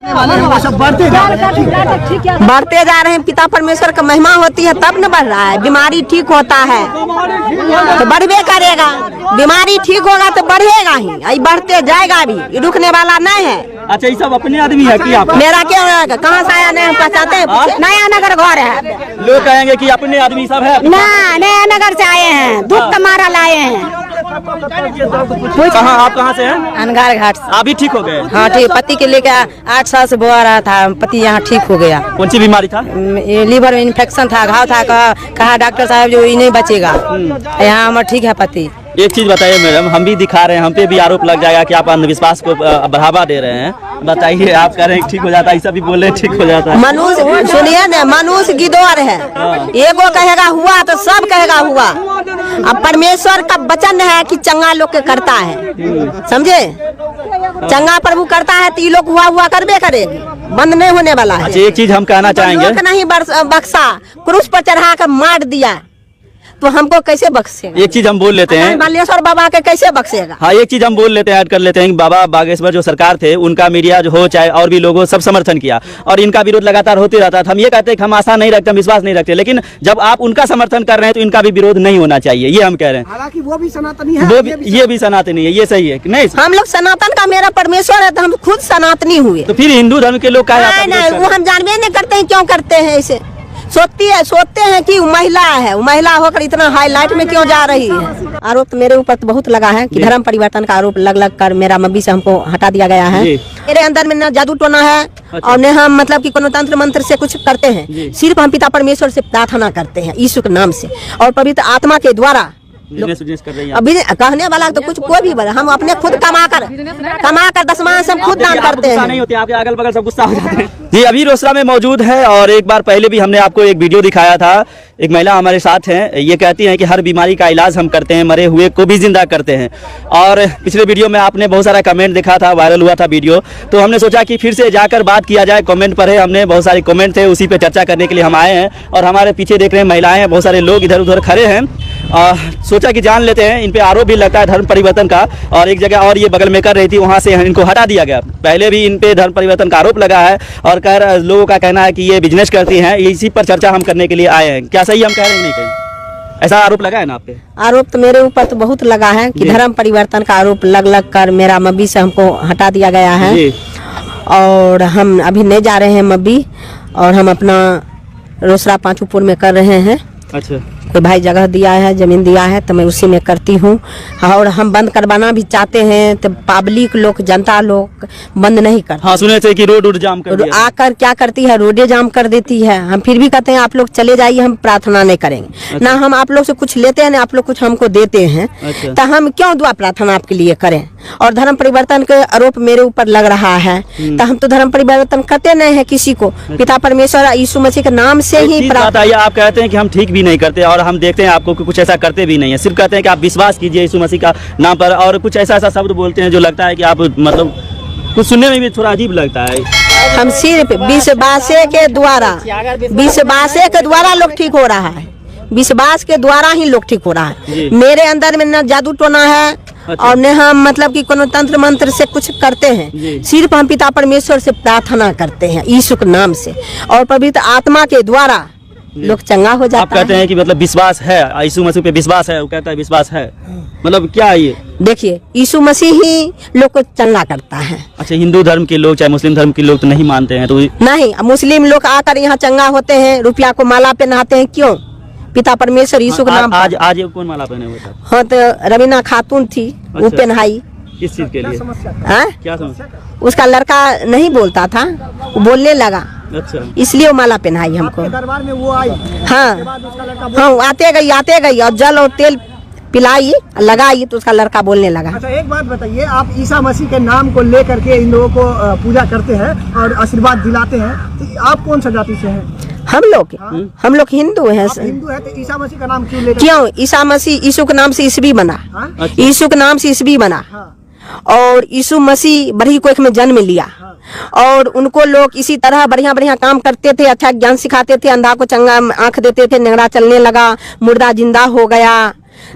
बढ़ते जा रहे हैं। पिता परमेश्वर का महिमा होती है तब न बढ़ रहा है। बीमारी ठीक होता है तो बढ़वे करेगा, बीमारी ठीक होगा तो बढ़ेगा ही, आई बढ़ते जाएगा भी, ये रुकने वाला नहीं है। अच्छा, ये सब अपने आदमी है कि आप? मेरा क्या है, कहाँ से आया नहीं पहचानते, नया नगर घर है। लोग कहेंगे कि अपने आदमी सब है। नया नगर से आए हैं, दुख कमारा लाए हैं। कहाँ, आप कहाँ से हैं? अनगार घाट से। अभी ठीक हो गए? हाँ ठीक, पति के लेके 8 साल से बुआ रहा था, पति यहाँ ठीक हो गया। कौन सी बीमारी था? लीवर में इन्फेक्शन था, घाव था, कहा डॉक्टर साहब जो ये नहीं बचेगा। यहाँ हमारा ठीक है पति। एक चीज बताइए मैडम, हम भी दिखा रहे हैं, हम पे भी आरोप लग जाएगा कि आप अंधविश्वास को बढ़ावा दे रहे हैं। बताइए, आप कह रहे हैं ठीक हो जाता है, ऐसा भी बोल रहे हैं ठीक हो जाता है। मनुष्य सुनिए न, मनुष्य गिदोर है, एगो कहेगा हुआ तो सब कहेगा हुआ। अब परमेश्वर का वचन है कि चंगा लोग के करता है, समझे? चंगा प्रभु करता है तो ये लोग हुआ करबे करेगी, बंद नहीं होने वाला है। अच्छा, एक चीज हम कहना चाहेंगे, नहीं बख्शा, क्रूस पर चढ़ा कर मार दिया तो हमको कैसे बख्शेगा? एक चीज हम बोल लेते हैं, बालेश्वर बाबा के कैसे बख्शेगा? हाँ, एक चीज हम बोल लेते हैं, ऐड कर लेते हैं कि बाबा बागेश्वर जो सरकार थे, उनका मीडिया जो हो चाहे और भी लोगों सब समर्थन किया और इनका विरोध लगातार होते रहता था। हम ये कहते हैं कि हम आशा नहीं रखते, हम विश्वास नहीं रखते, लेकिन जब आप उनका समर्थन कर रहे हैं तो इनका भी विरोध नहीं होना चाहिए, ये हम कह रहे हैं। हालांकि वो भी सनातनी है, ये भी सनातनी है, ये सही है कि नहीं? हम लोग सनातन का मेरा परमेश्वर है तो हम खुद सनातनी हुए। तो फिर हिंदू धर्म के लोग नहीं, वो हम जानबे नहीं करते हैं, क्यों करते हैं ऐसे? सोचते हैं कि महिला है, महिला होकर इतना हाईलाइट में क्यों जा रही है? आरोप तो मेरे ऊपर तो बहुत लगा है कि धर्म परिवर्तन का आरोप लग कर मेरा मब्बी से हमको हटा दिया गया है। मेरे अंदर में न जादू टोना है। अच्छा। और न हम मतलब कि कोनो तंत्र मंत्र से कुछ करते हैं, सिर्फ हम पिता परमेश्वर से प्रार्थना करते हैं यीशु के नाम से और पवित्र आत्मा के द्वारा। अभी कहने वाला तो कुछ कोई भी बोला, हम अपने खुद कमा कर 10 माह से खुद दान करते हैं। नहीं होते, आपके अगल बगल सब गुस्सा हो जाते हैं। जी, अभी रोसड़ा में मौजूद है और एक बार पहले भी हमने आपको एक वीडियो दिखाया था। एक महिला हमारे साथ हैं, ये कहती हैं कि हर बीमारी का इलाज हम करते हैं, मरे हुए को भी जिंदा करते हैं। और पिछले वीडियो में आपने बहुत सारा कमेंट देखा था, वायरल हुआ था वीडियो, तो हमने सोचा कि फिर से जाकर बात किया जाए। कमेंट पढ़े हमने, बहुत सारे कमेंट थे, उसी पे चर्चा करने के लिए हम आए हैं। और हमारे पीछे देख रहे हैं महिलाएं हैं, बहुत सारे लोग इधर उधर खड़े हैं। सोचा कि जान लेते हैं, इन पे आरोप भी लगता है धर्म परिवर्तन का, और एक जगह और ये बगल में कर रही थी, वहाँ से इनको हटा दिया गया। पहले भी इन पे धर्म परिवर्तन का आरोप लगा है और लोगों का कहना है कि ये बिजनेस करती हैं। इसी पर चर्चा हम करने के लिए आए हैं। क्या सही हम कह रहे हैं? नहीं कहीं ऐसा आरोप लगा है ना आप पे? आरोप तो मेरे ऊपर तो बहुत लगा है कि धर्म परिवर्तन का आरोप लग कर मेरा मब्बी से हमको हटा दिया गया है। और हम अभी नहीं जा रहे हैं मब्बी, और हम अपना रोसड़ा पांचूपुर में कर रहे हैं। अच्छा, कोई भाई जगह दिया है, जमीन दिया है, तो मैं उसी में करती हूँ। और हम बंद करवाना भी चाहते हैं तो पब्लिक लोग, जनता लोग बंद नहीं करते। हाँ, सुने थे कि रोड जाम कर दिया। आकर क्या करती है, रोडे जाम कर देती है। हम फिर भी कहते हैं आप लोग चले जाइए, हम प्रार्थना नहीं करेंगे। अच्छा। ना हम आप लोग से कुछ लेते हैं, ना आप लोग कुछ हमको देते हैं। अच्छा। तो हम क्यों दुआ प्रार्थना आपके लिए करें? और धर्म परिवर्तन के आरोप मेरे ऊपर लग रहा है, तो हम तो धर्म परिवर्तन करते नहीं है किसी को। पिता परमेश्वर यीशु मसीह के नाम से ही प्रार्थना। आप कहते हैं कि हम ठीक भी नहीं करते और हम देखते हैं आपको कुछ ऐसा करते भी नहीं है, सिर्फ कहते हैं कि आप विश्वास कीजिए यीशु मसीह का नाम पर, और कुछ ऐसा शब्द बोलते हैं जो लगता है कि आप मतलब कुछ सुनने में भी थोड़ा अजीब लगता है। हम सिर्फ विश्वास के द्वारा लोग ठीक हो रहा है, विश्वास के द्वारा ही लोग ठीक हो रहा है। मेरे अंदर में न जादू टोना है। अच्छा। और न हम मतलब कि कोनो तंत्र मंत्र से कुछ करते हैं, सिर्फ हम पिता परमेश्वर से प्रार्थना करते हैं यीशु के नाम से और पवित्र आत्मा के द्वारा लोग चंगा हो जाता है। आप कहते हैं कि मतलब विश्वास है, यीशु मसीह पे विश्वास है, वो कहता है विश्वास है, मतलब क्या है ये? देखिए, यीशु मसीह ही लोग को चंगा करता है। अच्छा, हिंदू धर्म के लोग चाहे मुस्लिम धर्म के लोग तो नहीं मानते हैं? तो नहीं, मुस्लिम लोग आकर यहाँ चंगा होते हैं, रुपया को माला पहनाते हैं। क्यों? पिता परमेश्वर यीशु के नाम। आज कौन माला पहने हुए था? हाँ, तो रवीना खातून थी। अच्छा। वो पहनाई। किस चीज के लिए? क्या समस्या? उसका लड़का नहीं बोलता था, वो बोलने लगा। अच्छा, इसलिए वो माला पहनाई हमको। दरबार में वो आई। हाँ हाँ, आते गई और जल और तेल पिलाई, लगाई तो उसका लड़का बोलने लगा। अच्छा, एक बात बताइए, आप ईसा मसीह के नाम को लेकर के इन लोगों को पूजा करते हैं और आशीर्वाद दिलाते हैं, तो आप कौन सा जाति से हैं? हम लोग हिंदू हैं। हिंदू है तो ईसा मसीह का नाम क्यों लेकर? क्यों? ईसा मसीह यीशु के नाम से ईसवी बना। यीशु के नाम से ईसवी बना। और यीशु मसीह बड़ी कोख में जन्म लिया। और उनको लोग इसी तरह बढ़िया काम करते थे, अच्छा ज्ञान सिखाते थे, अंधा को चंगा आंख देते थे, नेंगड़ा चलने लगा, मुर्दा जिंदा हो गया।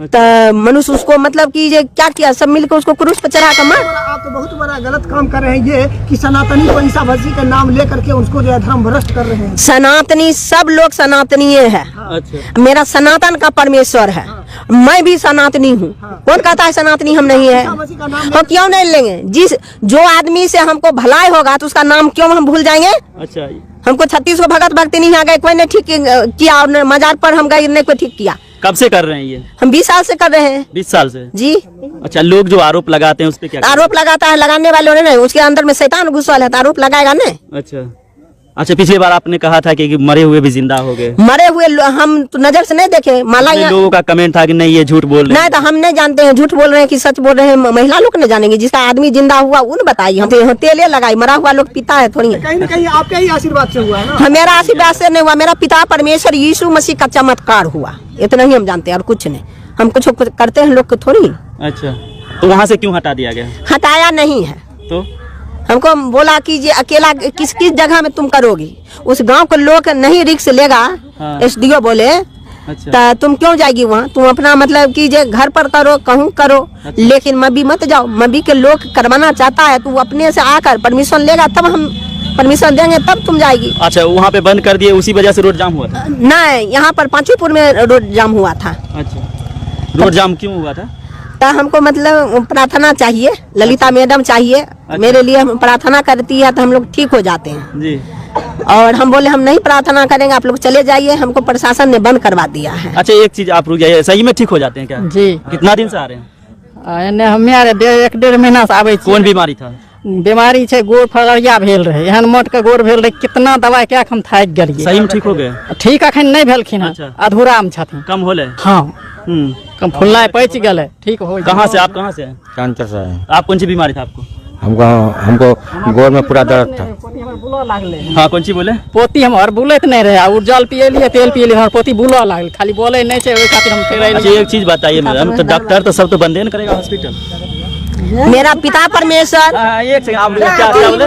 तो मनुष्य उसको मतलब कि ये क्या किया, सब मिलकर उसको क्रूस पर चढ़ा कर मार। आप तो बहुत बड़ा गलत काम कर रहे हैं ये कि सनातनी को ईसा मसीह का नाम लेकर के उसको जो है धर्म भ्रष्ट कर रहे हैं। सनातनी सब लोग सनातनीय है। अच्छा, मेरा सनातन का परमेश्वर है, मैं भी सनातनी हूँ। कौन कहता है सनातनी हम नहीं है? मसीह का नाम हम क्यों नहीं लेंगे? जो आदमी से हमको भलाई होगा तो उसका नाम क्यों हम भूल जाएंगे? अच्छा, हमको 36 को भगत भक्ति नहीं आ गए, कोई ने ठीक किया, और मजार पर हम गए नहीं कोई ठीक किया। कब से कर रहे हैं ये? हम 20 साल से कर रहे हैं 20 साल से। जी। अच्छा, लोग जो आरोप लगाते हैं उस पे क्या आरोप लगाता है, लगाने वालों ने नहीं, उसके अंदर में शैतान घुसल है तो आरोप लगाएगा नहीं। अच्छा अच्छा, पिछली बार आपने कहा था कि मरे हुए भी जिंदा हो गए। मरे हुए हम तो नजर से नहीं देखे, माला यहाँ लोगों का कमेंट था कि नहीं ये झूठ बोल रहे नहीं, तो हम नहीं जानते हैं झूठ बोल रहे हैं कि सच बोल रहे हैं। महिला लोग नहीं जानेंगे, जिसका आदमी जिंदा हुआ उन बताइए। हम तेले लगाई, मरा हुआ लोग पीता है थोड़ी। कहीं न कहीं आपके ही आशीर्वाद से हुआ है ना। मेरा आशीर्वाद से नहीं हुआ, मेरा पिता परमेश्वर यीशु मसीह का चमत्कार हुआ, इतना ही हम जानते हैं और कुछ नहीं। हम कुछ करते हैं लोग को थोड़ी। अच्छा, तो वहाँ से क्यों हटा दिया गया? हटाया नहीं है, तो हमको बोला कि ये अकेला किस किस जगह में तुम करोगी, उस गांव के लोग नहीं रिक्स लेगा। हाँ। एसडीओ बोले अच्छा, तो तुम क्यों जाएगी वहाँ, तुम अपना मतलब कि जे घर पर करो, कहूँ करो, लेकिन मबी मत जाओ। मबी के लोग करवाना चाहता है तो वो अपने से आकर परमिशन लेगा, तब हम परमिशन देंगे, तब तुम जाएगी। अच्छा, वहाँ पे बंद कर दिए, उसी वजह से रोड जाम हुआ था? नहीं, यहाँ पर पांचीपुर में रोड जाम हुआ था। अच्छा, रोड जाम क्यों हुआ था? तो हमको मतलब प्रार्थना चाहिए, ललिता मैडम चाहिए मेरे लिए, हम प्रार्थना करती है तो हम लोग ठीक हो जाते हैं जी। और हम बोले हम नहीं प्रार्थना करेंगे, आप लोग चले जाइए, हमको प्रशासन ने बंद करवा दिया है। अच्छा, एक चीज आप रुक जाइए, सही में ठीक हो जाते हैं क्या? जी। कितना दिन से आ रहे हैं? हमे आर 1.5 महीना से आबे छी। कौन बीमारी था? बीमारी छे, गोड़ फड़िया भेल रहे, एहन मोट के गोड़ भेल रहे, कितना दवाई क्या हम थाक गेलिए। सही में ठीक हो गए? ठीक अखन नहीं भेलखिन हन, अच्छा। अधूरा में छथिन। कम होले? हाँ, कम फुलनाइ अच्छा। पैच गेले, ठीक हो। कहाँ से आप, कहाँ से हैं? कांचर से है। आप कौन सी बीमारी था आपको? हमको गोड़ में पूरा दर्द था। पोती हमर बुलऽ लागले, हाँ, कौन सी बोले? पोती हमर बुलैत नहीं रहे, और जल पियलिए, तेल पियलिए, हमर पोती बुलऽ लागल, खाली बोले नहीं छे, ओहि खातिर हम फेर अच्छा, एक चीज बताइए मैडम, तो डॉक्टर तो सब तो बंदे न करेगा हॉस्पिटल? मेरा पिता परमेश्वर एक सेकंड, आप क्या बोले?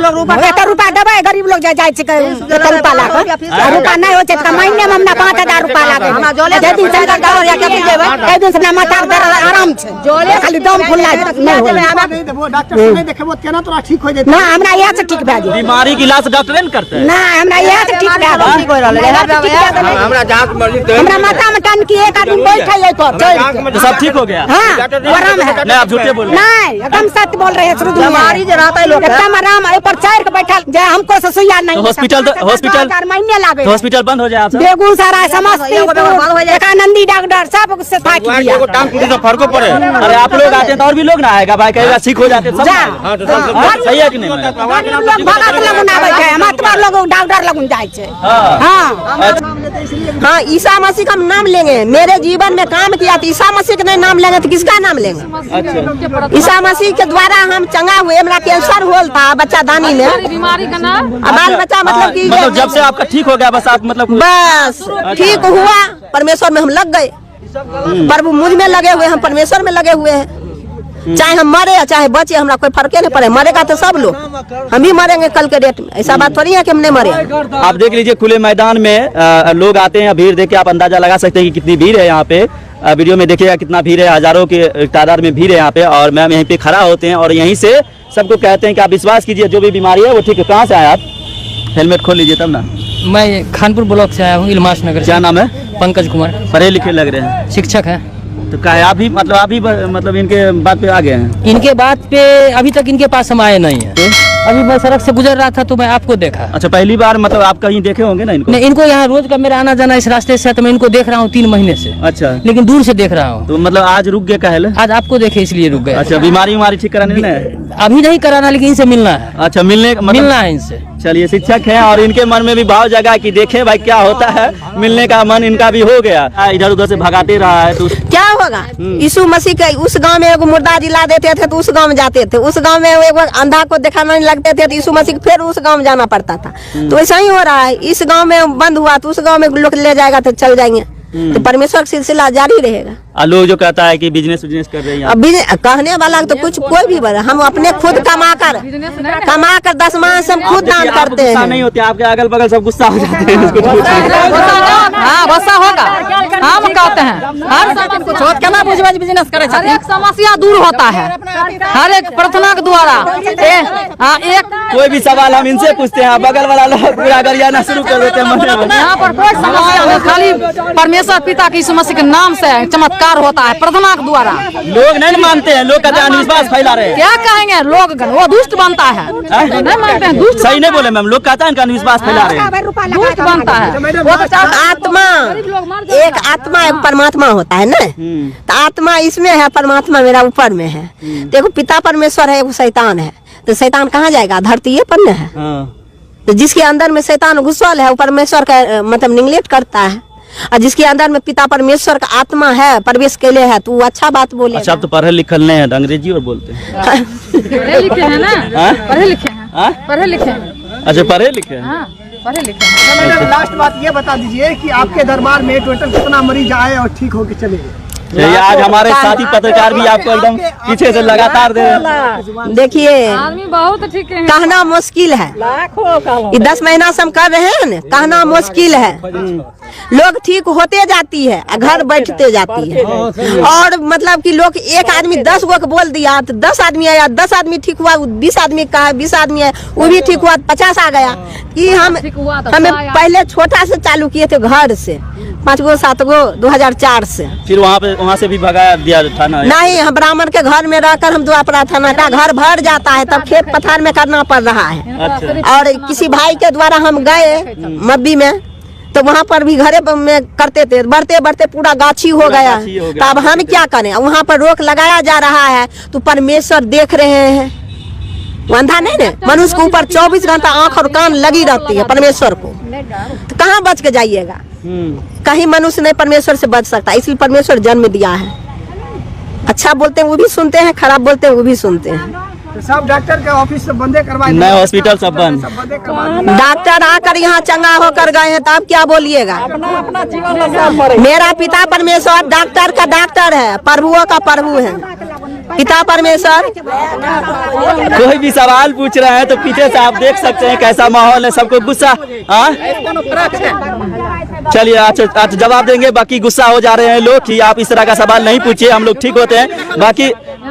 रुपया देवे, गरीब लोग जाए रुपया लागे, रुपया नहीं होते तो महीने में हमरा 5000 रुपया लागे। जे दिन से कई दिन से हमरा माथा के दर्द आराम छे, खाली दम फुलना नहीं होला। वो डॉक्टर से नहीं देखेबो केना तोरा ठीक हो जेतै? ना हमरा यह से ठीक भए जाए, बीमारी की इलाज डॉक्टर न करते हैं? ना हमरा यह से ठीक भए जाए। हमरा जांच मर्जी हमरा माथा में टनकी एक आदमी बैठे है तो चढ़ तो सब ठीक हो गया? हां आराम है। नहीं, आप झूठे बोल रहे हैं। नहीं, एकदम सत्य बोल रहे हैं। शुरू बीमारी जो रहता है लोग एकदम आराम है, ऊपर चढ़ के बैठल जे हमको से सुइया नहीं। तो हॉस्पिटल महीने लागे, तो हॉस्पिटल बंद हो जाए आप सब? बेगूसराय, समस्तीपुर, एकानंदी डॉक्टर सब से थाक दिया। फर्को पड़े। अरे आप लोग आते हैं तो और भी लोग ना आएगा भाई, कहेगा ठीक हो जाते हैं सब। जा। हाँ, सही है कि नहीं? लोग भगत लगन आवे छै, मतबर लोग डॉक्टर लगन जाय छै। हाँ। हां हाँ, ईसा मसीह का हम नाम लेंगे। मेरे जीवन में काम किया तो ईसा मसीह का नहीं नाम लेंगे तो किसका नाम लेंगे? अच्छा, ईसा मसीह के द्वारा हम चंगा हुए। मेरा कैंसर होल था बच्चा दानी में, बीमारी का नाम बाल बच्चा मतलब कि मतलब जब से आपका ठीक हो गया बस आप मतलब बस ठीक हुआ, परमेश्वर में हम लग गए। प्रभु मुझ में लगे हुए, हम परमेश्वर में लगे हुए हैं। चाहे हम मरे या चाहे बचे, हमरा कोई फर्क नहीं पड़े। मरेगा तो सब लोग, हम भी मरेंगे कल के डेट में। ऐसा बात थोड़ी है कि हम नहीं मरे। आप देख लीजिए खुले मैदान में लोग आते हैं, भीड़ देख के आप अंदाजा लगा सकते हैं कि कितनी भीड़ है यहाँ पे। वीडियो में देखिएगा कितना भीड़ है, हजारों की तादाद में भीड़ है यहाँ पे। और मैम यहीं पे खड़ा होते हैं और यहीं से सबको कहते हैं कि आप विश्वास कीजिए, जो भी बीमारी है वो ठीक है। कहाँ से आए आप? हेलमेट खोल लीजिए तब ना। मैं खानपुर ब्लॉक से आया हूँ, इलमास नगर। क्या नाम है? पंकज कुमार। पढ़े लिखे लग रहे हैं, शिक्षक है। तो क्या है आप भी मतलब इनके बात पे आ गए हैं? इनके बात पे अभी तक इनके पास हम आए नहीं है। अभी मैं सड़क से गुजर रहा था तो मैं आपको देखा। अच्छा, पहली बार मतलब आप कहीं देखे होंगे ना इनको? नहीं, इनको यहाँ रोज का मेरा आना जाना इस रास्ते से है, तो मैं इनको देख रहा हूँ 3 महीने से। अच्छा, लेकिन दूर से देख रहा हूँ। तो मतलब आज रुक गए कहले? आज आपको देखे इसलिए रुक गए। अच्छा, बीमारी ठीक कराने नहीं है? अभी नहीं कराना, लेकिन इनसे मिलना है। अच्छा, मिलना है इनसे। चलिए, शिक्षक हैं और इनके मन में भी भाव जगा कि देखें भाई क्या होता है। मिलने का मन इनका भी हो गया। इधर उधर से भगाते रहा है तो क्या होगा? यीशु मसीह के उस गांव में एगो मुर्दा जिला देते थे तो उस गांव में जाते थे, उस गांव में एगो अंधा को दिखाने लगते थे तो यीशु मसीह फिर उस गांव में जाना पड़ता था। तो ऐसा ही हो रहा है, इस गांव में बंद हुआ तो उस गांव में लोग ले जाएगा तो चल जाएंगे। तो परमेश्वर का सिलसिला जारी रहेगा। और लोग जो कहता है कि बिजनेस कर रहे हैं अभी कहने वाला तो कुछ कोई भी बना, हम अपने खुद कमा कर 10 माह से हम खुद दान करते हैं। नहीं होते आपके अगल बगल सब गुस्सा हो जाते हैं उसको हाँ गुस्सा होगा, हम कहते हैं हर समय केना बुझबज बिजनेस करे छथिन, हर एक समस्या दूर होता है हर एक प्रार्थना के द्वारा। एक कोई भी सवाल हम इनसे पूछते हैं, बगल वाला लोग पूरा गरियाना शुरू कर देते हैं। यहाँ पर कोई समस्या नहीं, खाली परमेश्वर पिता की यीशु मसीह के नाम से चमत्कार होता है प्रार्थना के द्वारा। लोग नहीं मानते हैं, लोग कहते हैं अंधविश्वास फैला रहे हैं। क्या कहेंगे लोग, वो दुष्ट बनता है, नहीं मानते हैं, दुष्ट सही नहीं बोले मैम, लोग कहते हैं अंधविश्वास फैला रहे हैं। दुष्ट बनता है। वो तो आत्मा एक आत्मा एक परमात्मा होता है ना, तो आत्मा इसमें है, परमात्मा मेरा ऊपर में है। देखो पिता परमेश्वर है, वो शैतान है, तो शैतान कहाँ जाएगा, धरती पर है। तो जिसके अंदर में शैतान घुसल है वो परमेश्वर का मतलब निगलेक्ट करता है, और जिसके अंदर में पिता परमेश्वर का आत्मा है प्रवेश के लिए है तो वो अच्छा बात बोले। अच्छा, आप तो पढ़े लिखल नहीं है, अंग्रेजी और बोलते हैं। पढ़े लिखे हैं ना, पढ़े लिखे हैं, पढ़े लिखे हैं। अच्छा पढ़े लिखे हैं, पढ़े लिखे हैं। मैडम लास्ट बात ये बता दीजिए कि आपके दरबार में टोटल कितना मरीज आए और ठीक होके चले गए? ये आज हमारे साथी पत्रकार भी आपको एकदम पीछे से लगातार दे रहे हैं। देखिए आदमी बहुत ठीक है, कहना मुश्किल है, ये 10 महीना से हम कर रहे हैं ना, कहना मुश्किल है। लोग ठीक होते जाती है, घर बैठते जाती है, और मतलब कि लोग एक आदमी 10 गो को बोल दिया तो 10 आदमी आया, 10 आदमी ठीक हुआ, 20 आदमी कहा 20 आदमी है, वो भी ठीक हुआ 50 आ गया। कि हमें पहले छोटा से चालू किए थे, घर से 5 गो 7 गो 2004 से, फिर वहाँ से भी भगा दिया था ना? नहीं, हम ब्राह्मण के घर में रहकर हम दुआपरा थाना का घर भर जाता है, तब खेत पथार में करना पड़ रहा है। अच्छा। और किसी भाई के द्वारा हम गए मब्बी में, तो वहाँ पर भी घरे में करते थे, बढ़ते बढ़ते पूरा गाछी हो गया। तो अब हम क्या करें, वहाँ पर रोक लगाया जा रहा है, तो परमेश्वर देख रहे हैं, अंधा नहीं ना, मनुष्य के ऊपर 24 घंटा आंख और कान लगी रहती है परमेश्वर को, तो कहाँ बच के जाइएगा? कहीं मनुष्य नहीं परमेश्वर से बच सकता, इसलिए परमेश्वर जन्म दिया है। अच्छा बोलते हैं वो भी सुनते हैं, खराब बोलते हैं वो भी सुनते हैं। तो सब डॉक्टर के ऑफिस से बंदे करवाए, नए हॉस्पिटल सब बंद, डॉक्टर आकर यहाँ चंगा होकर गए हैं, तो आप क्या बोलिएगा? मेरा पिता परमेश्वर डॉक्टर का डॉक्टर है, प्रभुओं का प्रभु है, पिता परमेश्वर। कोई भी सवाल पूछ रहे हैं तो पीछे से आप देख सकते हैं कैसा माहौल है, सबको गुस्सा। चलिए अच्छा जवाब देंगे, बाकी गुस्सा हो जा रहे हैं लोग कि आप इस तरह का सवाल नहीं पूछिए, हम लोग ठीक होते हैं।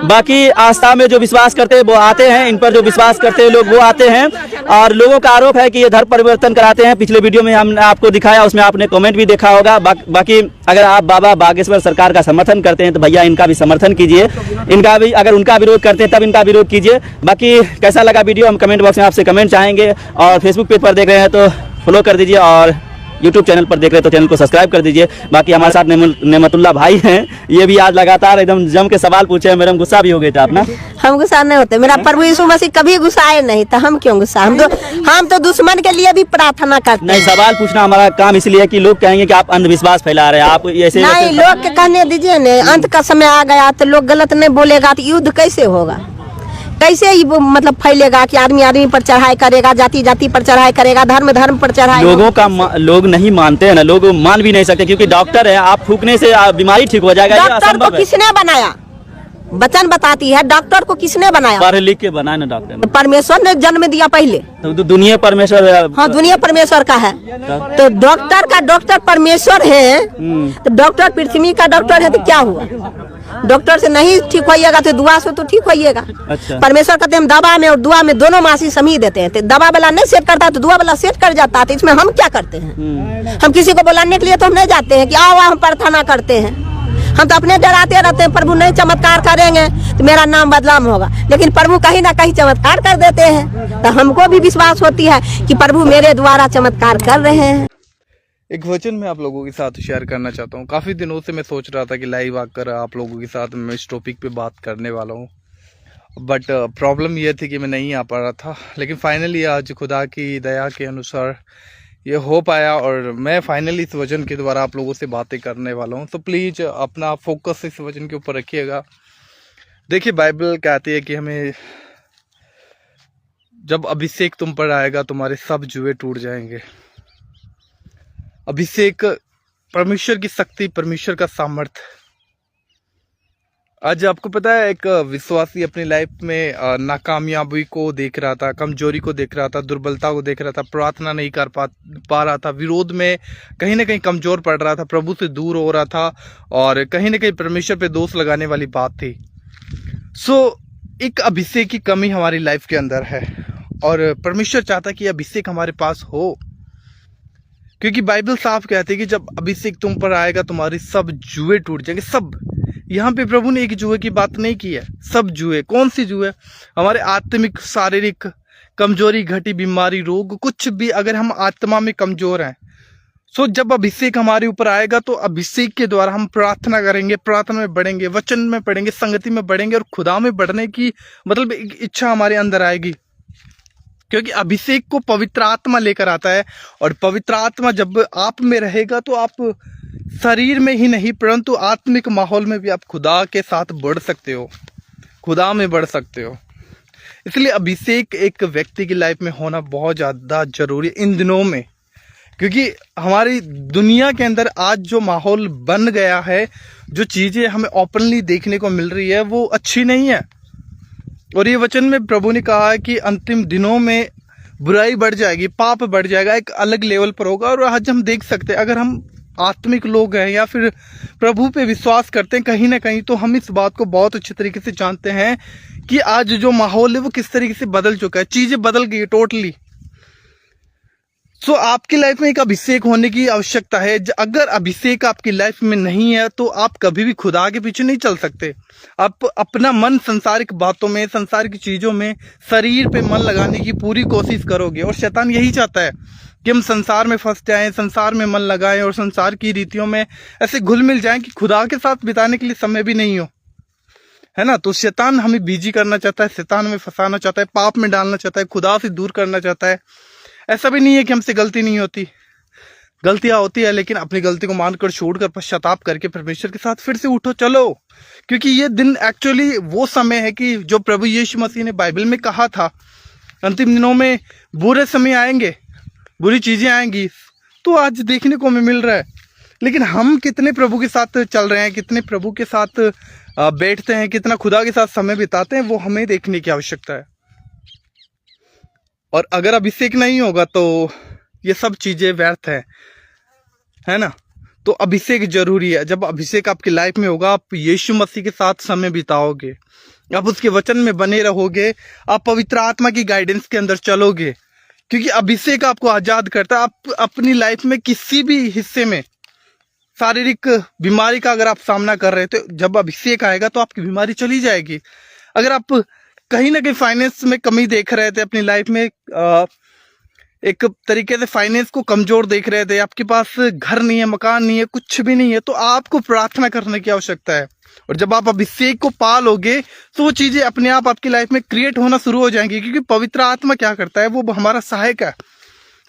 बाकी आस्था में जो विश्वास करते हैं वो आते हैं, इन पर जो विश्वास करते हैं लोग वो आते हैं, और लोगों का आरोप है कि ये धर्म परिवर्तन कराते हैं। पिछले वीडियो में हमने आपको दिखाया, उसमें आपने कमेंट भी देखा होगा। बाकी अगर आप बाबा बागेश्वर सरकार का समर्थन करते हैं तो भैया इनका भी समर्थन कीजिए, इनका भी, अगर उनका विरोध करते हैं तब इनका विरोध कीजिए। बाकी कैसा लगा वीडियो हम कमेंट बॉक्स में आपसे कमेंट चाहेंगे, और फेसबुक पेज पर देख रहे हैं तो फॉलो कर दीजिए, और यूट्यूब चैनल पर देख रहे हैं तो चैनल को सब्सक्राइब कर दीजिए। बाकी हमारे साथ नेमतुल्ला भाई हैं, ये भी आज लगातार एकदम जम के सवाल पूछे हैं, मैडम गुस्सा भी हो गए थे आप ना? हम गुस्सा नहीं होते, मेरा प्रभु यीशु मसीह कभी गुस्साए नहीं, तो हम क्यों गुस्सा? हम तो दुश्मन के लिए भी प्रार्थना करते हैं। नहीं, सवाल पूछना हमारा काम इसलिए है कि लोग कहेंगे कि आप अंधविश्वास फैला रहे हैं, आप ऐसे नहीं, लोग के कहने दीजिए न, अंत का समय आ गया तो लोग गलत नहीं बोलेगा तो युद्ध कैसे होगा? कैसे ही मतलब फैलेगा कि आदमी आदमी पर चढ़ाई करेगा, जाति जाति पर चढ़ाई करेगा, धर्म धर्म पर चढ़ाई? लोग नहीं मानते हैं ना, लोग मान भी नहीं सकते, क्योंकि डॉक्टर है, आप फूकने से बीमारी ठीक हो जाएगा। डॉक्टर को किसने बनाया? वचन बताती है, डॉक्टर को किसने बनाया? पढ़ लिख के बनाया ना डॉक्टर ने। परमेश्वर ने जन्म दिया पहले, तो दुनिया परमेश्वर। हाँ, दुनिया परमेश्वर का है, तो डॉक्टर का डॉक्टर परमेश्वर है, तो डॉक्टर पृथ्वी का डॉक्टर है, तो क्या हुआ? डॉक्टर से नहीं ठीक होइएगा तो दुआ से तो ठीक होइएगा। अच्छा। परमेश्वर कहते हैं दवा में और दुआ में दोनों मासी समी देते हैं, तो दवा वाला नहीं सेट करता तो दुआ वाला सेट कर जाता है। तो इसमें हम क्या करते हैं? हम किसी को बुलाने के लिए तो हम नहीं जाते हैं कि आओ हम प्रार्थना करते हैं, हम तो अपने डराते रहते हैं, प्रभु नहीं चमत्कार करेंगे तो मेरा नाम बदनाम होगा, लेकिन प्रभु कहीं ना कहीं चमत्कार कर देते हैं, तो हमको भी विश्वास होती है कि प्रभु मेरे द्वारा चमत्कार कर रहे हैं। एक वचन मैं आप लोगों के साथ शेयर करना चाहता हूँ। काफ़ी दिनों से मैं सोच रहा था कि लाइव आकर आप लोगों के साथ मैं इस टॉपिक पे बात करने वाला हूँ, बट प्रॉब्लम यह थी कि मैं नहीं आ पा रहा था, लेकिन फाइनली आज खुदा की दया के अनुसार ये हो पाया, और मैं फाइनली इस वचन के द्वारा आप लोगों से बातें करने वाला हूँ। तो प्लीज़ अपना फोकस इस वचन के ऊपर रखिएगा। देखिए, बाइबल कहती है कि हमें जब अभिषेक तुम पर आएगा तुम्हारे सब जुए टूट जाएंगे। अभिषेक परमेश्वर की शक्ति, परमेश्वर का सामर्थ्य आज आपको पता है एक विश्वासी अपनी लाइफ में नाकामयाबी को देख रहा था, कमजोरी को देख रहा था, दुर्बलता को देख रहा था, प्रार्थना नहीं कर पा रहा था, विरोध में कहीं ना कहीं कमजोर पड़ रहा था, प्रभु से दूर हो रहा था और कहीं ना कहीं परमेश्वर पे दोष लगाने वाली बात थी। एक अभिषेक की कमी हमारी लाइफ के अंदर है और परमेश्वर चाहता कि अभिषेक हमारे पास हो, क्योंकि बाइबल साफ कहती है कि जब अभिषेक तुम पर आएगा तुम्हारी सब जुए टूट जाएंगे। सब, यहाँ पे प्रभु ने एक जुए की बात नहीं की है, सब जुए। कौन सी जुए? हमारे आत्मिक, शारीरिक कमजोरी, घटी बीमारी, रोग, कुछ भी अगर हम आत्मा में कमजोर हैं, जब अभिषेक हमारे ऊपर आएगा तो अभिषेक के द्वारा हम प्रार्थना करेंगे, प्रार्थना में बढ़ेंगे, वचन में पढ़ेंगे, संगति में बढ़ेंगे और खुदा में बढ़ने की मतलब एक इच्छा हमारे अंदर आएगी, क्योंकि अभिषेक को पवित्र आत्मा लेकर आता है और पवित्र आत्मा जब आप में रहेगा तो आप शरीर में ही नहीं परंतु आत्मिक माहौल में भी आप खुदा के साथ बढ़ सकते हो, खुदा में बढ़ सकते हो। इसलिए अभिषेक एक व्यक्ति की लाइफ में होना बहुत ज़्यादा जरूरी है इन दिनों में, क्योंकि हमारी दुनिया के अंदर आज जो माहौल बन गया है, जो चीज़ें हमें ओपनली देखने को मिल रही है वो अच्छी नहीं है। और ये वचन में प्रभु ने कहा है कि अंतिम दिनों में बुराई बढ़ जाएगी, पाप बढ़ जाएगा, एक अलग लेवल पर होगा। और आज हम देख सकते हैं, अगर हम आत्मिक लोग हैं या फिर प्रभु पे विश्वास करते हैं कहीं ना कहीं, तो हम इस बात को बहुत अच्छे तरीके से जानते हैं कि आज जो माहौल है वो किस तरीके से बदल चुका है, चीजें बदल गई टोटली। आपकी लाइफ में एक अभिषेक होने की आवश्यकता है। अगर अभिषेक आपकी लाइफ में नहीं है तो आप कभी भी खुदा के पीछे नहीं चल सकते। आप अपना मन संसारिक बातों में, संसारिक चीजों में, शरीर पे मन लगाने की पूरी कोशिश करोगे और शैतान यही चाहता है कि हम संसार में फंस जाएं, संसार में मन लगाएं और संसार की रीतियों में ऐसे घुल मिल जाएं कि खुदा के साथ बिताने के लिए समय भी नहीं हो, है ना। तो शैतान हमें बिजी करना चाहता है, शैतान हमें फंसाना चाहता है, पाप में डालना चाहता है, खुदा से दूर करना चाहता है। ऐसा भी नहीं है कि हमसे गलती नहीं होती, गलतियां होती है, लेकिन अपनी गलती को मानकर छोड़कर पश्चाताप करके परमेश्वर के साथ फिर से उठो, चलो। क्योंकि ये दिन एक्चुअली वो समय है कि जो प्रभु यीशु मसीह ने बाइबल में कहा था, अंतिम दिनों में बुरे समय आएंगे, बुरी चीजें आएंगी। तो आज देखने को हमें मिल रहा है, लेकिन हम कितने प्रभु के साथ चल रहे हैं, कितने प्रभु के साथ बैठते हैं, कितना खुदा के साथ समय बिताते हैं, वो हमें देखने की आवश्यकता है। और अगर अभिषेक नहीं होगा तो ये सब चीजें व्यर्थ है ना। तो अभिषेक जरूरी है। जब अभिषेक आपकी लाइफ में होगा, आप यीशु मसीह के साथ समय बिताओगे, आप उसके वचन में बने रहोगे, आप पवित्र आत्मा की गाइडेंस के अंदर चलोगे, क्योंकि अभिषेक आपको आजाद करता है। आप अपनी लाइफ में किसी भी हिस्से में शारीरिक बीमारी का अगर आप सामना कर रहे थे, जब अभिषेक आएगा तो आपकी बीमारी चली जाएगी। अगर आप कहीं ना कहीं फाइनेंस में कमी देख रहे थे अपनी लाइफ में, एक तरीके से फाइनेंस को कमजोर देख रहे थे, आपके पास घर नहीं है, मकान नहीं है, कुछ भी नहीं है, तो आपको प्रार्थना करने की आवश्यकता है। और जब आप अभिषेक को पा लोगे तो वो चीजें अपने आप आपकी लाइफ में क्रिएट होना शुरू हो जाएंगी, क्योंकि पवित्र आत्मा क्या करता है, वो हमारा सहायक है।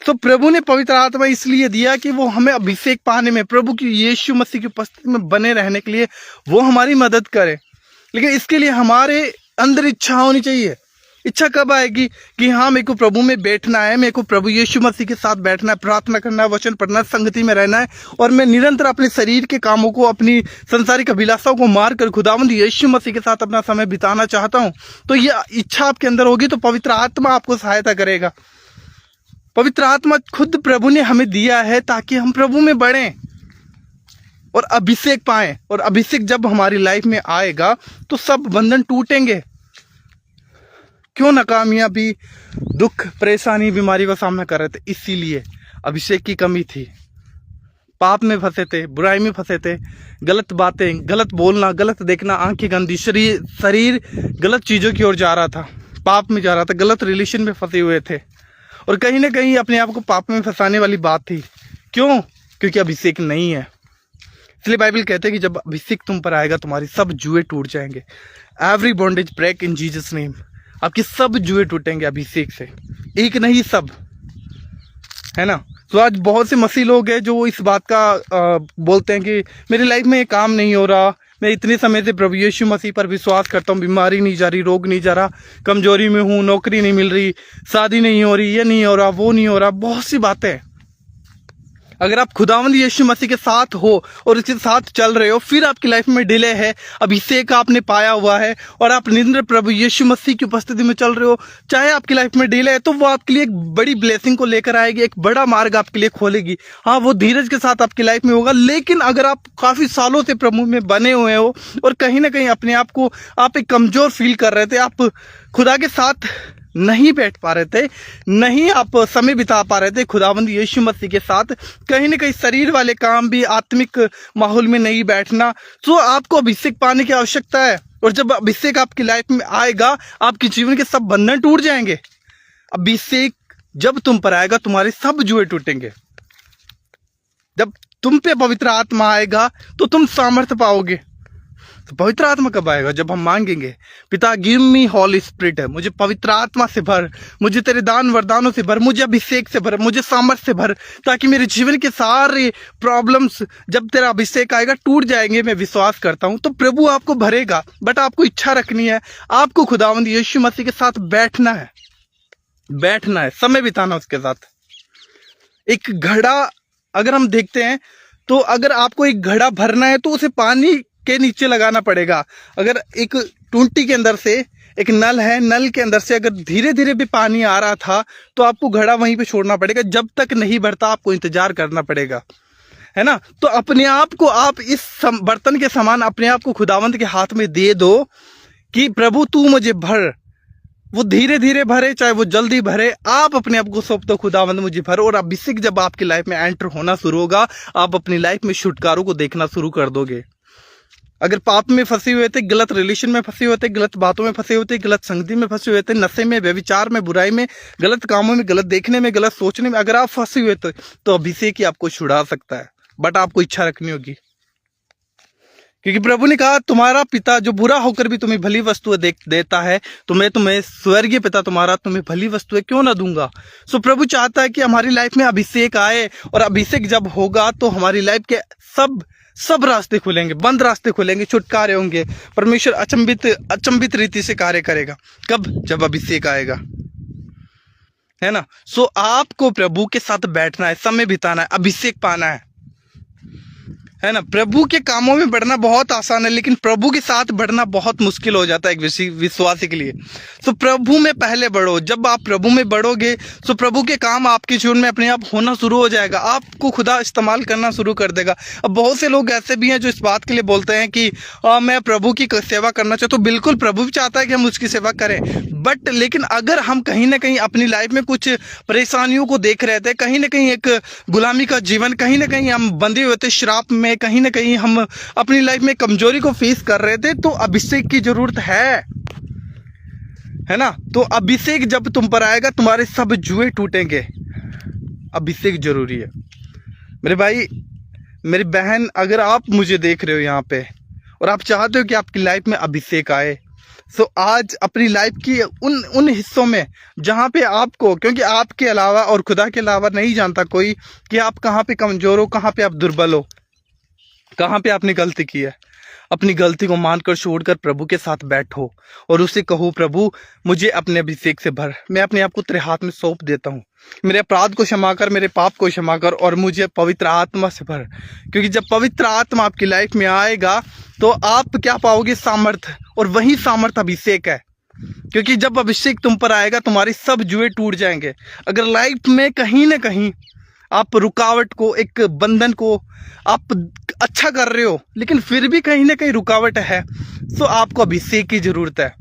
तो प्रभु ने पवित्र आत्मा इसलिए दिया कि वो हमें अभिषेक पाने में, प्रभु की यीशु मसीह की उपस्थिति में बने रहने के लिए वो हमारी मदद करे। लेकिन इसके लिए हमारे अंदर इच्छा होनी चाहिए। इच्छा कब आएगी कि हाँ, मेरे को प्रभु में बैठना है, मेरे को प्रभु यीशु मसीह के साथ बैठना है, प्रार्थना करना है, वचन पढ़ना है, संगति में रहना है, और मैं निरंतर अपने शरीर के कामों को, अपनी संसारिक अभिलाषाओं को मार कर खुदावंद यीशु मसीह के साथ अपना समय बिताना चाहता हूँ। तो ये इच्छा आपके अंदर होगी तो पवित्र आत्मा आपको सहायता करेगा। पवित्र आत्मा खुद प्रभु ने हमें दिया है ताकि हम प्रभु में बढ़ें और अभिषेक पाएं। और अभिषेक जब हमारी लाइफ में आएगा तो सब बंधन टूटेंगे। क्यों नाकामयाबी, दुख, परेशानी, बीमारी का सामना कर रहे थे? इसीलिए अभिषेक की कमी थी। पाप में फंसे थे, बुराई में फंसे थे, गलत बातें, गलत बोलना, गलत देखना, आंखें गंदी, शरीर गलत चीजों की ओर जा रहा था, पाप में जा रहा था, गलत रिलेशन में फंसे हुए थे और कहीं ना कहीं अपने आप को पाप में फंसाने वाली बात थी। क्यों? क्योंकि अभिषेक नहीं है। इसलिए बाइबल कहते हैं कि जब अभिषेक तुम पर आएगा तुम्हारी सब जुए टूट जाएंगे। Every bondage break in Jesus name. आपकी सब जुए टूटेंगे अभिषेक से, एक नहीं सब, है ना। तो आज बहुत से मसीह लोग हैं जो इस बात का बोलते हैं कि मेरी लाइफ में ये काम नहीं हो रहा, मैं इतने समय से प्रभु यीशु मसीह पर विश्वास करता हूँ, बीमारी नहीं जा रही, रोग नहीं जा रहा, कमजोरी में हूँ, नौकरी नहीं मिल रही, शादी नहीं हो रही, ये नहीं हो रहा, वो नहीं हो रहा, बहुत सी बातें। अगर आप खुदावंद यीशु मसीह के साथ हो और उसके साथ चल रहे हो, फिर आपकी लाइफ में डिले है, अभिषेक आपने पाया हुआ है और आप निरंतर प्रभु यीशु मसीह की उपस्थिति में चल रहे हो, चाहे आपकी लाइफ में डिले है, तो वो आपके लिए एक बड़ी ब्लेसिंग को लेकर आएगी, एक बड़ा मार्ग आपके लिए खोलेगी। हाँ, वो धीरज के साथ आपकी लाइफ में होगा। लेकिन अगर आप काफी सालों से प्रभु में बने हुए हो और कहीं ना कहीं अपने आप को आप एक कमजोर फील कर रहे थे, आप खुदा के साथ नहीं बैठ पा रहे थे, नहीं आप समय बिता पा रहे थे खुदावंद यीशु मसीह के साथ, कहीं ना कहीं शरीर वाले काम भी, आत्मिक माहौल में नहीं बैठना, तो आपको अभिषेक पाने की आवश्यकता है। और जब अभिषेक आपकी लाइफ में आएगा, आपके जीवन के सब बंधन टूट जाएंगे। अभिषेक जब तुम पर आएगा, तुम्हारे सब जुए टूटेंगे। जब तुम पे पवित्र आत्मा आएगा तो तुम सामर्थ्य पाओगे। तो पवित्र आत्मा कब आएगा? जब हम मांगेंगे, पिता गिव मी हॉली स्पिरिट, है मुझे पवित्र आत्मा से भर, मुझे तेरे दान वरदानों से भर, मुझे अभिषेक से भर, मुझे सामर्थ्य से भर, ताकि मेरे जीवन के सारे प्रॉब्लम्स जब तेरा अभिषेक आएगा टूट जाएंगे। मैं विश्वास करता हूं। तो प्रभु आपको भरेगा, बट आपको इच्छा रखनी है। आपको खुदावंद यीशु मसीह के साथ बैठना है, समय बिताना उसके साथ। एक घड़ा अगर हम देखते हैं, तो अगर आपको एक घड़ा भरना है तो उसे पानी के नीचे लगाना पड़ेगा। अगर एक टूंटी के अंदर से एक नल है, नल के अंदर से अगर धीरे धीरे भी पानी आ रहा था, तो आपको घड़ा वहीं पे छोड़ना पड़ेगा। जब तक नहीं भरता आपको इंतजार करना पड़ेगा, है ना। तो अपने आप को आप इस बर्तन के समान अपने आप को खुदावंत के हाथ में दे दो कि प्रभु तू मुझे भर। वो धीरे धीरे भरे, चाहे वो जल्दी भरे, आप अपने आप को सौंप दो, खुदावंद मुझे भर। और अभिषेक जब आपकी लाइफ में एंटर होना शुरू होगा, आप अपनी लाइफ में छुटकारों को देखना शुरू कर दोगे। अगर पाप में फंसे हुए थे, गलत रिलेशन में फंसे हुए थे, गलत बातों में फंसे हुए थे, गलत संगति में फंसे हुए थे, नशे में, व्यभिचार में, बुराई में, गलत कामों में, गलत देखने में, गलत सोचने में अगर आप फंसे हुए थे, तो अभिषेक ही आपको छुड़ा सकता है। बट आपको इच्छा रखनी होगी, क्योंकि प्रभु ने कहा तुम्हारा पिता जो बुरा होकर भी तुम्हें भली वस्तुएं देता है, तो मैं तुम्हें स्वर्गीय पिता तुम्हारा तुम्हें भली वस्तुएं क्यों ना दूंगा। सो प्रभु चाहता है कि हमारी लाइफ में अभिषेक आए, और अभिषेक जब होगा तो हमारी लाइफ के सब रास्ते खुलेंगे, बंद रास्ते खुलेंगे, छुटकारे होंगे। परमेश्वर अचंभित रीति से कार्य करेगा। कब? जब अभिषेक आएगा, है ना। सो आपको प्रभु के साथ बैठना है, समय बिताना है, अभिषेक पाना है ना। प्रभु के कामों में बढ़ना बहुत आसान है, लेकिन प्रभु के साथ बढ़ना बहुत मुश्किल हो जाता है एक विश्वासी के लिए। तो प्रभु में पहले बढ़ो। जब आप प्रभु में बढ़ोगे तो प्रभु के काम आपके जीवन में अपने आप होना शुरू हो जाएगा, आपको खुदा इस्तेमाल करना शुरू कर देगा। अब बहुत से लोग ऐसे भी हैं जो इस बात के लिए बोलते हैं कि मैं प्रभु की सेवा करना चाहता हूँ। बिल्कुल, प्रभु भी चाहता है कि हम उसकी सेवा करें, बट लेकिन अगर हम कहीं ना कहीं अपनी लाइफ में कुछ परेशानियों को देख रहे थे, कहीं ना कहीं एक गुलामी का जीवन, कहीं ना कहीं हम बंधे हुए थे श्राप में, कहीं ना कहीं हम अपनी लाइफ में कमजोरी को फेस कर रहे थे, तो अभिषेक की जरूरत है ना। तो अभिषेक जब तुम पर आएगा, तुम्हारे सब जुए टूटेंगे। अभिषेक जरूरी है मेरे भाई, मेरी बहन। अगर आप मुझे देख रहे हो यहाँ पे और आप चाहते हो कि आपकी लाइफ में अभिषेक आए, तो आज अपनी लाइफ की उन हिस्सों में जहाँ पे आपको, क्योंकि आपके अलावा और खुदा के अलावा नहीं जानता कोई कि आप कहाँ पे कमजोर हो, कहाँ पे आप दुर्बल हो, कहाँ पे आपने गलती की है। अपनी गलती को मानकर छोड़कर प्रभु के साथ बैठो और उसे कहो, प्रभु मुझे अपने अभिषेक से भर, मैं अपने आप को तेरे हाथ में सौंप देता हूँ, मेरे अपराध को क्षमा कर, मेरे पाप को क्षमा कर, और मुझे पवित्र आत्मा से भर। क्योंकि जब पवित्र आत्मा आपकी लाइफ में आएगा तो आप क्या पाओगे? सामर्थ्य। और वही सामर्थ्य अभिषेक है, क्योंकि जब अभिषेक तुम पर आएगा, तुम्हारे सब जुए टूट जाएंगे। अगर लाइफ में कहीं ना कहीं आप रुकावट को, एक बंधन को आप अच्छा कर रहे हो, लेकिन फिर भी कहीं ना कहीं रुकावट है, तो आपको अभिषेक की जरूरत है।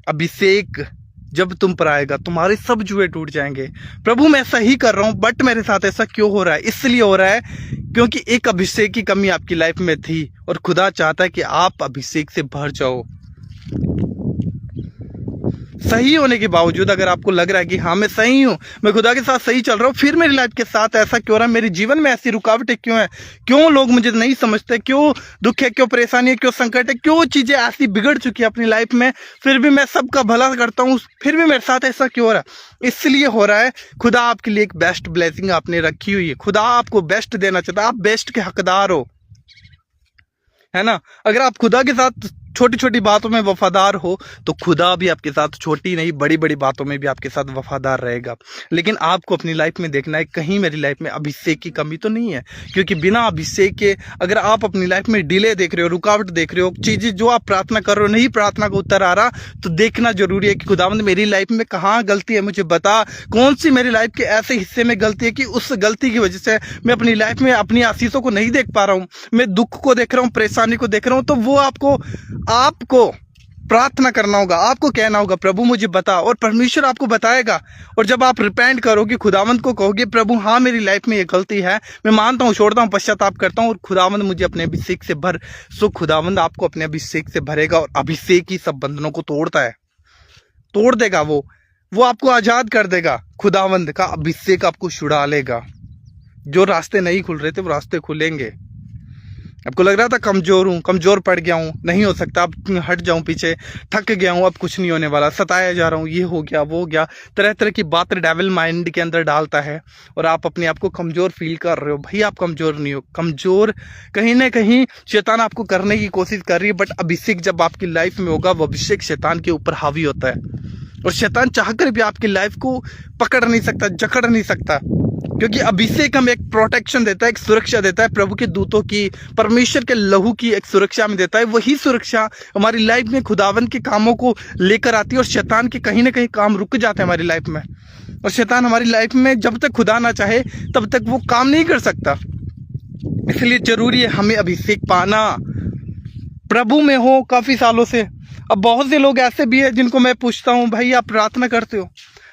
अभिषेक जब तुम पर आएगा, तुम्हारे सब जुए टूट जाएंगे। प्रभु मैं ऐसा ही कर रहा हूँ, बट मेरे साथ ऐसा क्यों हो रहा है? इसलिए हो रहा है क्योंकि एक अभिषेक की कमी आपकी लाइफ में थी, और खुदा चाहता है कि आप अभिषेक से भर जाओ। सही होने के बावजूद अगर आपको लग रहा है कि हाँ मैं सही हूँ, मैं खुदा के साथ सही चल रहा हूँ, फिर मेरी लाइफ के साथ ऐसा क्यों रहा है? मेरे जीवन में ऐसी रुकावटें क्यों है? क्यों लोग मुझे नहीं समझते? क्यों दुख है, क्यों परेशानी है, क्यों संकट है, क्यों चीजें ऐसी बिगड़ चुकी है अपनी लाइफ में, फिर भी मैं सबका भला करता हूँ, फिर भी मेरे साथ ऐसा क्यों हो रहा है? इसलिए हो रहा है, खुदा आपके लिए एक बेस्ट ब्लेसिंग आपने रखी हुई है। खुदा आपको बेस्ट देना चाहता है, आप बेस्ट के हकदार हो, है ना। अगर आप खुदा के साथ छोटी छोटी बातों में वफादार हो तो खुदा भी आपके साथ छोटी नहीं बड़ी बड़ी बातों में भी आपके साथ वफादार रहेगा। लेकिन आपको अपनी लाइफ में देखना है कहीं मेरी लाइफ में अभिषेक की कमी तो नहीं है, क्योंकि बिना अभिषेक के अगर आप अपनी लाइफ में डिले देख रहे हो, रुकावट देख रहे हो, चीजें जो आप प्रार्थना कर रहे हो नहीं प्रार्थना का उत्तर आ रहा, तो देखना जरूरी है कि खुदावंद मेरी लाइफ में कहाँ गलती है, मुझे बता कौन सी मेरी लाइफ के ऐसे हिस्से में गलती है कि उस गलती की वजह से मैं अपनी लाइफ में अपनी आशीषों को नहीं देख पा रहा हूँ, मैं दुख को देख रहा हूँ, परेशानी को देख रहा हूँ। तो वो आपको प्रार्थना करना होगा, आपको कहना होगा प्रभु मुझे बता, और परमेश्वर आपको बताएगा। और जब आप रिपेंट करोगे, खुदावंद को कहोगे प्रभु हाँ मेरी लाइफ में ये गलती है, मैं मानता हूँ, छोड़ता हूँ, पश्चाताप करता हूँ और खुदावंद मुझे अपने अभिषेक से भर, सो खुदावंद आपको अपने अभिषेक से भरेगा। और अभिषेक ही सब बंधनों को तोड़ता है, तोड़ देगा, वो आपको आजाद कर देगा। खुदावंद का अभिषेक आपको छुड़ा लेगा। जो रास्ते नहीं खुल रहे थे वो रास्ते खुलेंगे। आपको लग रहा था कमजोर हूँ, कमजोर पड़ गया हूँ, नहीं हो सकता, अब हट जाऊं पीछे, थक गया हूँ, अब कुछ नहीं होने वाला, सताया जा रहा हूँ, ये हो गया वो हो गया, तरह तरह की बातें डेविल माइंड के अंदर डालता है और आप अपने आप को कमजोर फील कर रहे हो। भाई आप कमजोर नहीं हो, कमजोर कहीं ना कहीं शैतान आपको करने की कोशिश कर रही है, बट अभिषेक जब आपकी लाइफ में होगा वो अभिषेक शैतान के ऊपर हावी होता है और शैतान चाहकर भी आपकी लाइफ को पकड़ नहीं सकता, जकड़ नहीं सकता, क्योंकि अभिषेक हमें एक प्रोटेक्शन देता है, एक सुरक्षा देता है, प्रभु के दूतों की, परमेश्वर के लहू की एक सुरक्षा में देता है। वही सुरक्षा हमारी लाइफ में खुदावंद के कामों को लेकर आती है और शैतान के कहीं ना कहीं काम रुक जाते हैं हमारी लाइफ में। और शैतान हमारी लाइफ में जब तक खुदा ना चाहे तब तक वो काम नहीं कर सकता। इसलिए जरूरी है हमें अभिषेक पाना। प्रभु में हो काफी सालों से, अब बहुत से लोग ऐसे भी है जिनको मैं पूछता हूँ भाई आप प्रार्थना करते हो?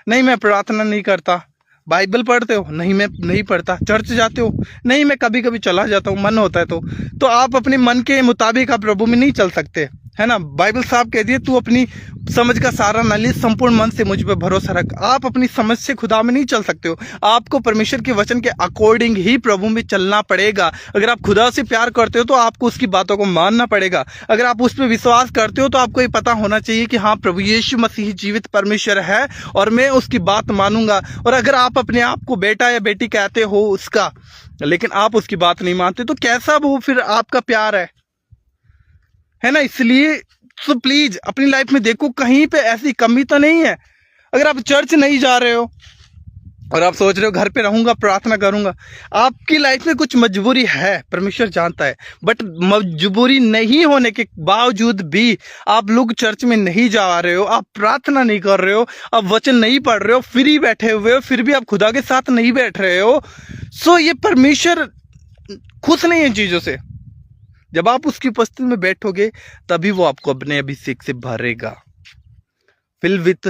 नहीं मैं प्रार्थना नहीं करता। बाइबल पढ़ते हो? नहीं मैं नहीं पढ़ता। चर्च जाते हो? नहीं मैं कभी कभी चला जाता हूँ, मन होता है तो आप अपने मन के मुताबिक आप प्रभु में नहीं चल सकते, है ना। बाइबल साहब कहती है तू अपनी समझ का सारा न ले, संपूर्ण मन से मुझ पे भरोसा रख। आप अपनी समझ से खुदा में नहीं चल सकते हो, आपको परमेश्वर के वचन के अकॉर्डिंग ही प्रभु में चलना पड़ेगा। अगर आप खुदा से प्यार करते हो तो आपको उसकी बातों को मानना पड़ेगा। अगर आप उस पर विश्वास करते हो तो आपको ये पता होना चाहिए कि हाँ प्रभु यीशु मसीह जीवित परमेश्वर है और मैं उसकी बात मानूंगा। और अगर आप अपने आप को बेटा या बेटी कहते हो उसका, लेकिन आप उसकी बात नहीं मानते, तो कैसा वो फिर आपका प्यार है ना। इसलिए तो प्लीज अपनी लाइफ में देखो कहीं पे ऐसी कमी तो नहीं है। अगर आप चर्च नहीं जा रहे हो और आप सोच रहे हो घर पे रहूंगा प्रार्थना करूंगा, आपकी लाइफ में कुछ मजबूरी है, परमेश्वर जानता है, बट मजबूरी नहीं होने के बावजूद भी आप लोग चर्च में नहीं जा रहे हो, आप प्रार्थना नहीं कर रहे हो, आप वचन नहीं पढ़ रहे हो, फ्री बैठे हुए हो, फिर भी आप खुदा के साथ नहीं बैठ रहे हो। सो ये परमेश्वर खुश नहीं है इन चीजों से। जब आप उसकी उपस्थिति में बैठोगे तभी वो आपको अपने अभिषेक से भरेगा, फिल विथ,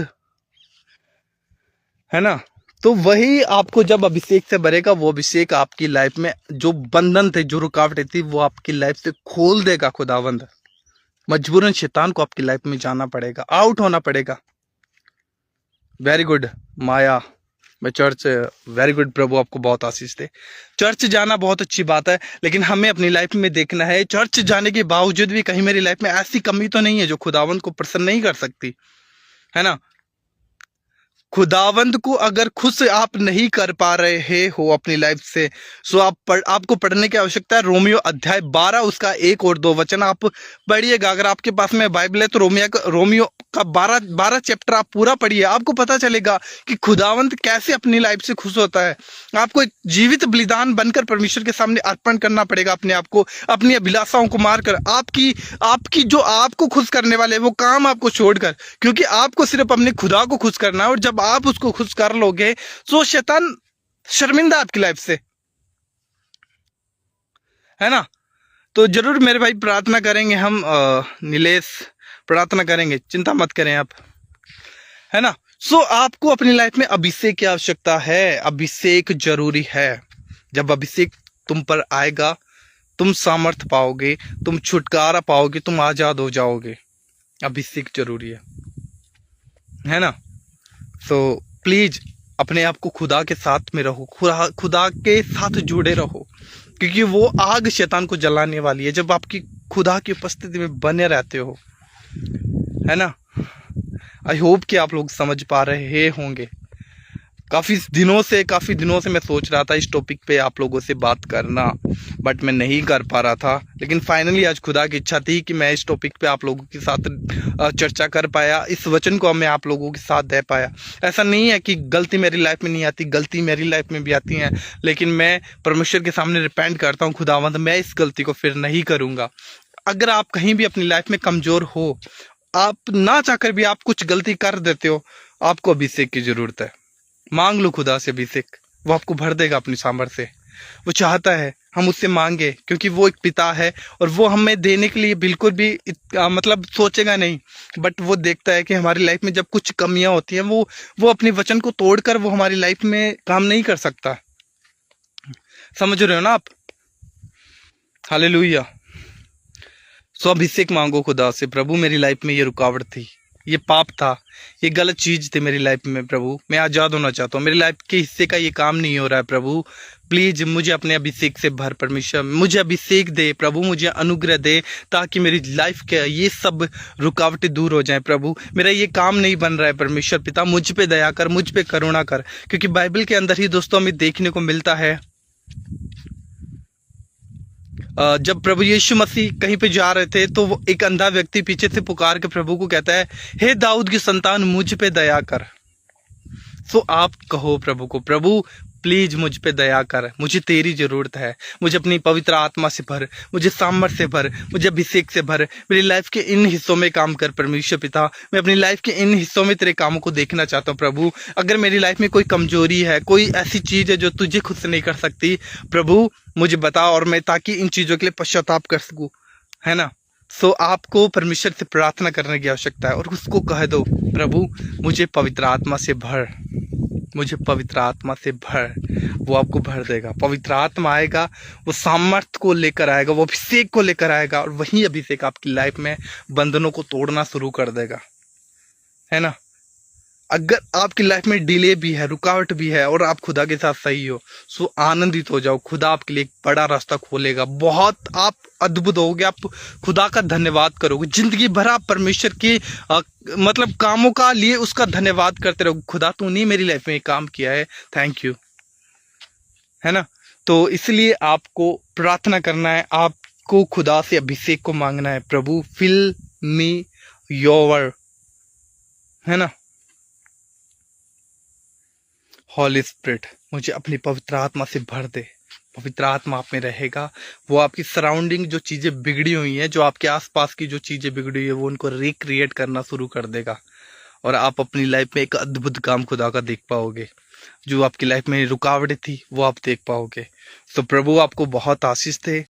है ना। तो वही आपको जब अभिषेक से भरेगा, वो अभिषेक आपकी लाइफ में जो बंधन थे, जो रुकावटें थी, वो आपकी लाइफ से खोल देगा खुदावंद। मजबूरन शैतान को आपकी लाइफ में जाना पड़ेगा, आउट होना पड़ेगा। वेरी गुड माया, मैं चर्च, वेरी गुड, प्रभु आपको बहुत आशीष दे। चर्च जाना बहुत अच्छी बात है, लेकिन हमें अपनी लाइफ में देखना है चर्च जाने के बावजूद भी कहीं मेरी लाइफ में ऐसी कमी तो नहीं है जो खुदावंद को प्रसन्न नहीं कर सकती, है ना। खुदावंद को अगर खुश आप नहीं कर पा रहे हो अपनी लाइफ से, सो आपको पढ़ने की आवश्यकता है। रोमियो अध्याय 12 उसका 1 और 2 वचन आप पढ़िएगा। अगर आपके पास में बाइबल है तो रोमियो का 12 चैप्टर आप पूरा पढ़िए, आपको पता चलेगा कि खुदावंद कैसे अपनी लाइफ से खुश होता है। आपको एक जीवित बलिदान बनकर परमेश्वर के सामने अर्पण करना पड़ेगा अपने आप को, अपनी अभिलाषाओं को मारकर, आपकी जो आपको खुश करने वाले वो काम आपको छोड़कर, क्योंकि आपको सिर्फ अपने खुदा को खुश करना है। और जब आप उसको खुश कर लोगे तो शैतान शर्मिंदा आपकी लाइफ से, है ना। तो जरूर मेरे भाई प्रार्थना करेंगे हम, नीलेश प्रार्थना करेंगे, चिंता मत करें आप, है ना। सो आपको अपनी लाइफ में अभिषेक की आवश्यकता है, अभिषेक जरूरी है। जब अभिषेक तुम पर आएगा तुम सामर्थ पाओगे, तुम छुटकारा पाओगे, तुम आजाद हो जाओगे। अभिषेक जरूरी है ना। सो प्लीज अपने आप को खुदा के साथ में रहो, खुदा के साथ जुड़े रहो, क्योंकि वो आग शैतान को जलाने वाली है जब आपकी खुदा की उपस्थिति में बने रहते हो, है ना। आई होप कि आप लोग समझ पा रहे होंगे। काफ़ी दिनों से मैं सोच रहा था इस टॉपिक पे आप लोगों से बात करना, बट मैं नहीं कर पा रहा था। लेकिन फाइनली आज खुदा की इच्छा थी कि मैं इस टॉपिक पे आप लोगों के साथ चर्चा कर पाया, इस वचन को मैं आप लोगों के साथ दे पाया। ऐसा नहीं है कि गलती मेरी लाइफ में नहीं आती, गलती मेरी लाइफ में भी आती है, लेकिन मैं परमेश्वर के सामने रिपेंट करता हूँ, खुदावंद मैं इस गलती को फिर नहीं करूँगा। अगर आप कहीं भी अपनी लाइफ में कमज़ोर हो, आप ना चाहकर भी आप कुछ गलती कर देते हो, आपको अभिषेक की ज़रूरत है। मांग लो खुदा से अभिषेक, वो आपको भर देगा अपनी सामर्थ्य से। वो चाहता है हम उससे मांगे, क्योंकि वो एक पिता है और वो हमें देने के लिए बिल्कुल भी मतलब सोचेगा नहीं, बट वो देखता है कि हमारी लाइफ में जब कुछ कमियां होती हैं वो अपने वचन को तोड़कर वो हमारी लाइफ में काम नहीं कर सकता। समझ रहे हो ना आप? हालेलुया। सो अभिषेक मांगो खुदा से, प्रभु मेरी लाइफ में ये रुकावट थी, ये पाप था, ये गलत चीज थी मेरी लाइफ में, प्रभु मैं आज़ाद होना चाहता हूँ, मेरी लाइफ के हिस्से का ये काम नहीं हो रहा है प्रभु, प्लीज मुझे अपने अभिषेक से भर। परमेश्वर मुझे अभिषेक दे प्रभु, मुझे अनुग्रह दे, ताकि मेरी लाइफ के ये सब रुकावटें दूर हो जाएं प्रभु। मेरा ये काम नहीं बन रहा है परमेश्वर पिता, मुझ पे दया कर, मुझ पे करुणा कर। क्योंकि बाइबल के अंदर ही दोस्तों हमें देखने को मिलता है, जब प्रभु यीशु मसीह कहीं पे जा रहे थे तो वो एक अंधा व्यक्ति पीछे से पुकार के प्रभु को कहता है, हे दाऊद की संतान मुझ पे दया कर। सो आप कहो प्रभु को, प्रभु प्लीज मुझ पे दया कर, मुझे तेरी जरूरत है, मुझे अपनी पवित्र आत्मा से भर, मुझे सामर्थ्य से भर, मुझे अभिषेक से भर, मेरी लाइफ के इन हिस्सों में काम कर परमेश्वर पिता। मैं अपनी लाइफ के इन हिस्सों में तेरे कामों को देखना चाहता हूँ प्रभु। अगर मेरी लाइफ में कोई कमजोरी है, कोई ऐसी चीज है जो तुझे खुद से नहीं कर सकती, प्रभु मुझे बता, और मैं ताकि इन चीजों के लिए पश्चाताप कर सकूं, है ना। सो आपको परमेश्वर से प्रार्थना करने की आवश्यकता है और उसको कह दो, प्रभु मुझे पवित्र आत्मा से भर, मुझे पवित्र आत्मा से भर। वो आपको भर देगा, पवित्र आत्मा आएगा, वो सामर्थ्य को लेकर आएगा, वो अभिषेक को लेकर आएगा, और वही अभिषेक आपकी लाइफ में बंधनों को तोड़ना शुरू कर देगा, है ना। अगर आपकी लाइफ में डिले भी है, रुकावट भी है, और आप खुदा के साथ सही हो, सो आनंदित हो जाओ, खुदा आपके लिए एक बड़ा रास्ता खोलेगा। बहुत आप अद्भुत होगे, आप खुदा का धन्यवाद करोगे, जिंदगी भर आप परमेश्वर के मतलब कामों का लिए उसका धन्यवाद करते रहोगे। खुदा तूने मेरी लाइफ में काम किया है, थैंक यू, है ना। तो इसलिए आपको प्रार्थना करना है, आपको खुदा से अभिषेक को मांगना है, प्रभु फिल मी योर, है ना। हॉली स्पिरिट मुझे अपनी पवित्र आत्मा से भर दे, पवित्र आत्मा आप में रहेगा, वो आपकी सराउंडिंग जो चीज़ें बिगड़ी हुई हैं, जो आपके आसपास की जो चीज़ें बिगड़ी हुई है, वो उनको रिक्रिएट करना शुरू कर देगा, और आप अपनी लाइफ में एक अद्भुत काम खुदा का देख पाओगे। जो आपकी लाइफ में रुकावटें थी वो आप देख पाओगे। तो प्रभु आपको बहुत आशीष दे,